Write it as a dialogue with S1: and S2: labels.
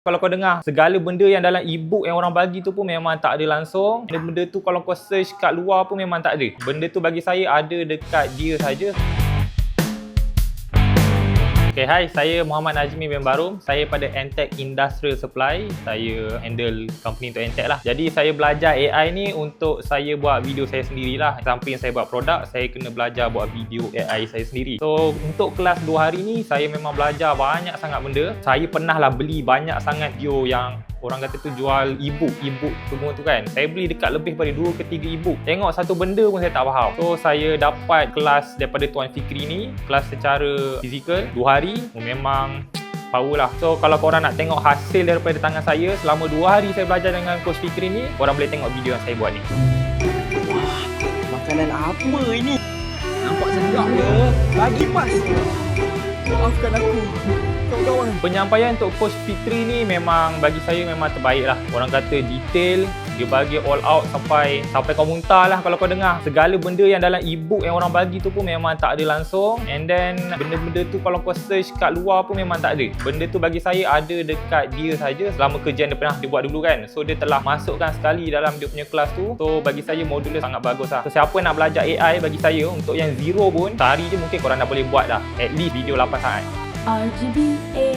S1: Kalau kau dengar, segala benda yang dalam e-book yang orang bagi tu pun memang tak ada langsung. Benda-benda tu kalau kau search kat luar pun memang tak ada. Benda tu bagi saya ada dekat dia saja. Okay, hai, saya Muhammad Najmi bin Barum. Saya pada Entech Industrial Supply. Saya handle company untuk Entech lah. Jadi saya belajar AI ni untuk saya buat video saya sendirilah. Samping saya buat produk, saya kena belajar buat video AI saya sendiri. So untuk kelas 2 hari ni, saya memang belajar banyak sangat benda. Saya pernah lah beli banyak sangat video yang orang kata tu jual e-book semua tu kan. Saya beli dekat lebih pada 2 ke 3 e-book. Tengok satu benda pun saya tak faham. So saya dapat kelas daripada Tuan Fikri ni, kelas secara fizikal 2 hari. Memang power lah. So kalau korang nak tengok hasil daripada tangan saya selama 2 hari saya belajar dengan Coach Fikri ni, korang boleh tengok video yang saya buat ni.
S2: Wah, makanan apa ini? Nampak sedap ya. Lagi pas. Maafkan aku, kawan-kawan.
S1: Penyampaian untuk Coach Fikri ni memang bagi saya memang terbaik lah. Orang kata detail, dia bagi all out sampai kau muntah lah kalau kau dengar. Segala benda yang dalam e-book yang orang bagi tu pun memang tak ada langsung. And then benda-benda tu kalau kau search kat luar pun memang tak ada. Benda tu bagi saya ada dekat dia saja selama kerja yang dia pernah dia buat dulu kan. So dia telah masukkan sekali dalam dia punya kelas tu. So bagi saya modul dia sangat bagus lah. So siapa nak belajar AI, bagi saya untuk yang zero pun sehari je mungkin korang dah boleh buat dah. At least video 8 saat.
S3: RGBA